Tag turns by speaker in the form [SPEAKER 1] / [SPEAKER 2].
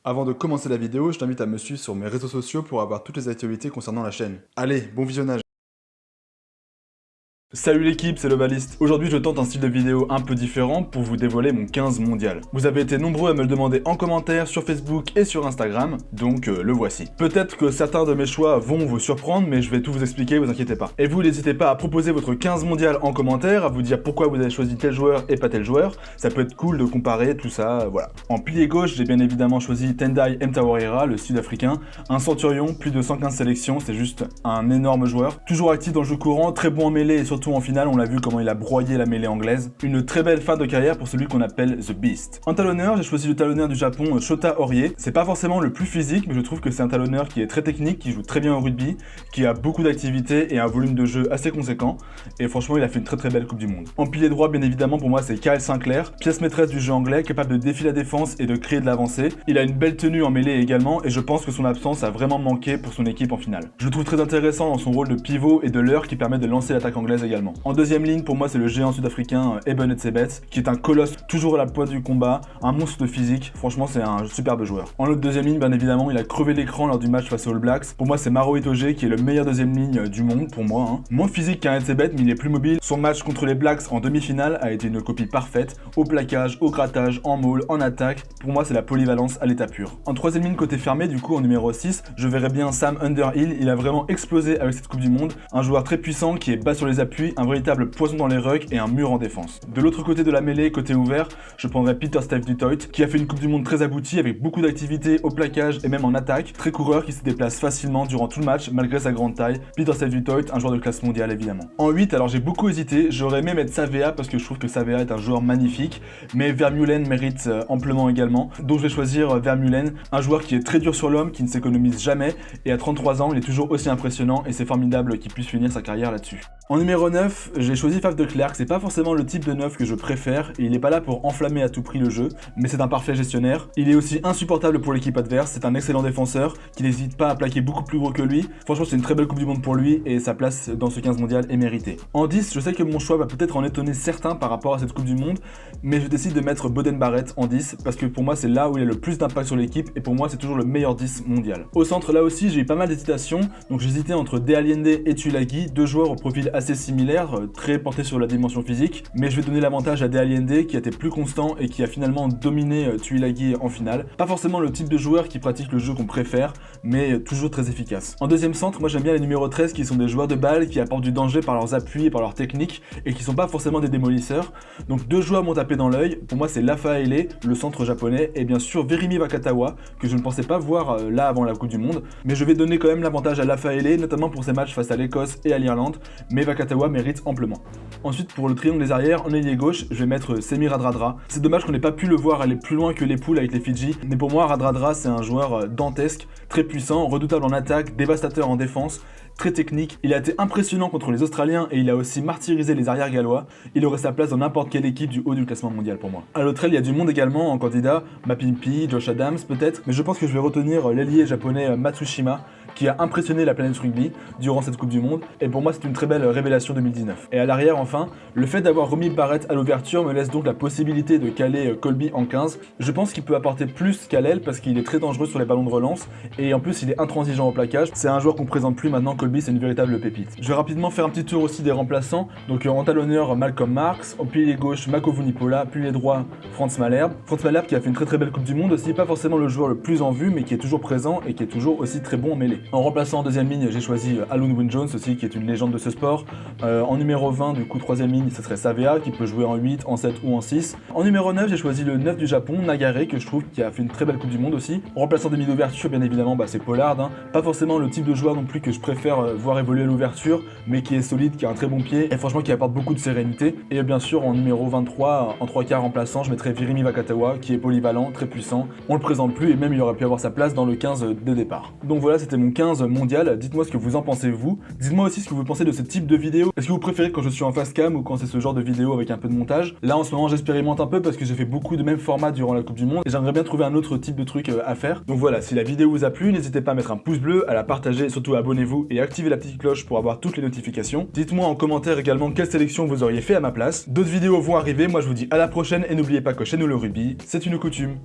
[SPEAKER 1] Avant de commencer la vidéo, je t'invite à me suivre sur mes réseaux sociaux pour avoir toutes les actualités concernant la chaîne. Allez, bon visionnage. Salut l'équipe, c'est l'Ovaliste. Aujourd'hui je tente un style de vidéo un peu différent pour vous dévoiler mon 15 mondial. Vous avez été nombreux à me le demander en commentaire sur Facebook et sur Instagram, donc le voici. Peut-être que certains de mes choix vont vous surprendre, mais je vais tout vous expliquer, vous inquiétez pas. Et vous n'hésitez pas à proposer votre 15 mondial en commentaire, à vous dire pourquoi vous avez choisi tel joueur et pas tel joueur. Ça peut être cool de comparer tout ça, voilà. En pilier gauche, j'ai bien évidemment choisi Tendai Mtawarira, le sud-africain. Un centurion, plus de 115 sélections, c'est juste un énorme joueur. Toujours actif dans le jeu courant, très bon en mêlée et surtout en finale, on l'a vu comment il a broyé la mêlée anglaise. Une très belle fin de carrière pour celui qu'on appelle The Beast. En talonneur, j'ai choisi le talonneur du Japon, Shota Horie. C'est pas forcément le plus physique, mais je trouve que c'est un talonneur qui est très technique, qui joue très bien au rugby, qui a beaucoup d'activité et un volume de jeu assez conséquent. Et franchement, il a fait une très belle Coupe du Monde. En pilier droit, bien évidemment, pour moi, c'est Kyle Sinclair, pièce maîtresse du jeu anglais, capable de défier la défense et de créer de l'avancée. Il a une belle tenue en mêlée également, et je pense que son absence a vraiment manqué pour son équipe en finale. Je le trouve très intéressant dans son rôle de pivot et de leurre qui permet de lancer l'attaque anglaise également. En deuxième ligne, pour moi, c'est le géant sud-africain Eben Etzebeth, qui est un colosse toujours à la pointe du combat, un monstre de physique. Franchement, c'est un superbe joueur. En l'autre deuxième ligne, bien évidemment, il a crevé l'écran lors du match face aux All Blacks. Pour moi, c'est Maro Itoje qui est le meilleur deuxième ligne du monde, pour moi. Moins physique qu'un Etzebeth, mais il est plus mobile. Son match contre les Blacks en demi-finale a été une copie parfaite, au plaquage, au grattage, en maul, en attaque. Pour moi, c'est la polyvalence à l'état pur. En troisième ligne, côté fermé, du coup, en numéro 6, je verrais bien Sam Underhill. Il a vraiment explosé avec cette Coupe du Monde. Un joueur très puissant qui est bas sur les appuis, un véritable poison dans les rucks et un mur en défense. De l'autre côté de la mêlée, côté ouvert, je prendrais Peter Steve du Toit, qui a fait une Coupe du Monde très aboutie avec beaucoup d'activité au plaquage et même en attaque. Très coureur qui se déplace facilement durant tout le match malgré sa grande taille. Peter Steve du Toit, un joueur de classe mondiale évidemment. En 8, alors j'ai beaucoup hésité, j'aurais aimé mettre Savea parce que je trouve que Savea est un joueur magnifique, mais Vermeulen mérite amplement également. Donc je vais choisir Vermeulen, un joueur qui est très dur sur l'homme, qui ne s'économise jamais, et à 33 ans, il est toujours aussi impressionnant et c'est formidable qu'il puisse finir sa carrière là-dessus. En numéro 9, j'ai choisi Faf de Klerk. C'est pas forcément le type de 9 que je préfère, et il est pas là pour enflammer à tout prix le jeu, mais c'est un parfait gestionnaire. Il est aussi insupportable pour l'équipe adverse, c'est un excellent défenseur, qui n'hésite pas à plaquer beaucoup plus gros que lui. Franchement, c'est une très belle Coupe du Monde pour lui, et sa place dans ce 15 mondial est méritée. En 10, je sais que mon choix va peut-être en étonner certains par rapport à cette Coupe du Monde, mais je décide de mettre Boden Barrett en 10, parce que pour moi c'est là où il a le plus d'impact sur l'équipe, et pour moi c'est toujours le meilleur 10 mondial. Au centre, là aussi, j'ai eu pas mal d'hésitations, donc j'hésitais entre De Allende et Tulagi, deux joueurs au profil assez similaire, très portés sur la dimension physique, mais je vais donner l'avantage à De Allende qui a été plus constant et qui a finalement dominé Tuilagi en finale. Pas forcément le type de joueur qui pratique le jeu qu'on préfère, mais toujours très efficace. En deuxième centre, moi j'aime bien les numéros 13 qui sont des joueurs de balle qui apportent du danger par leurs appuis et par leur technique et qui sont pas forcément des démolisseurs. Donc deux joueurs m'ont tapé dans l'œil, pour moi c'est Lafaele, le centre japonais, et bien sûr Verimi Vakatawa, que je ne pensais pas voir là avant la Coupe du Monde, mais je vais donner quand même l'avantage à Lafaele, notamment pour ses matchs face à l'Écosse et à l'Irlande, mais Vakatawa mérite amplement. Ensuite, pour le triangle des arrières, en ailier gauche, je vais mettre Semir Radradra. C'est dommage qu'on n'ait pas pu le voir aller plus loin que les poules avec les Fidji, mais pour moi, Radradra, c'est un joueur dantesque, très puissant, redoutable en attaque, dévastateur en défense, très technique. Il a été impressionnant contre les Australiens et il a aussi martyrisé les arrières gallois. Il aurait sa place dans n'importe quelle équipe du haut du classement mondial pour moi. À l'autre aile, il y a du monde également en candidat, Mapimpi, Josh Adams peut-être, mais je pense que je vais retenir l'ailier japonais Matsushima, qui a impressionné la planète rugby durant cette Coupe du Monde, et pour moi c'est une très belle révélation 2019. Et à l'arrière enfin, le fait d'avoir remis Barrett à l'ouverture me laisse donc la possibilité de caler Colby en 15. Je pense qu'il peut apporter plus qu'à l'aile parce qu'il est très dangereux sur les ballons de relance, et en plus il est intransigeant au plaquage. C'est un joueur qu'on présente plus maintenant, Colby c'est une véritable pépite. Je vais rapidement faire un petit tour aussi des remplaçants, donc en talonneur Malcolm Marx, au pilier gauche Mako Vunipola, pilier droit Franz Malherbe. Franz Malherbe qui a fait une très belle Coupe du Monde aussi, pas forcément le joueur le plus en vue, mais qui est toujours présent et qui est toujours aussi très bon en mêlée. En remplaçant en deuxième ligne, j'ai choisi Alun Wyn-Jones aussi, qui est une légende de ce sport. En numéro 20, du coup, troisième ligne, ce serait Savea, qui peut jouer en 8, en 7 ou en 6. En numéro 9, j'ai choisi le 9 du Japon, Nagare, que je trouve qui a fait une très belle Coupe du Monde aussi. En remplaçant demi d'ouverture, bien évidemment, c'est Pollard. Pas forcément le type de joueur non plus que je préfère voir évoluer à l'ouverture, mais qui est solide, qui a un très bon pied, et franchement qui apporte beaucoup de sérénité. Et bien sûr, en numéro 23, en 3/4 remplaçant, je mettrais Verimi Vakatawa, qui est polyvalent, très puissant. On le présente plus, et même il aurait pu avoir sa place dans le 15 de départ. Donc voilà, c'était mon 15 mondial. Dites-moi ce que vous en pensez vous. Dites-moi aussi ce que vous pensez de ce type de vidéo. Est-ce que vous préférez quand je suis en face cam ou quand c'est ce genre de vidéo avec un peu de montage? Là en ce moment j'expérimente un peu parce que j'ai fait beaucoup de même format durant la Coupe du Monde et j'aimerais bien trouver un autre type de truc à faire. Donc voilà, si la vidéo vous a plu, n'hésitez pas à mettre un pouce bleu, à la partager, surtout abonnez-vous et activez la petite cloche pour avoir toutes les notifications. Dites-moi en commentaire également quelle sélection vous auriez fait à ma place. D'autres vidéos vont arriver, moi je vous dis à la prochaine et n'oubliez pas que chez nous le rugby, c'est une coutume.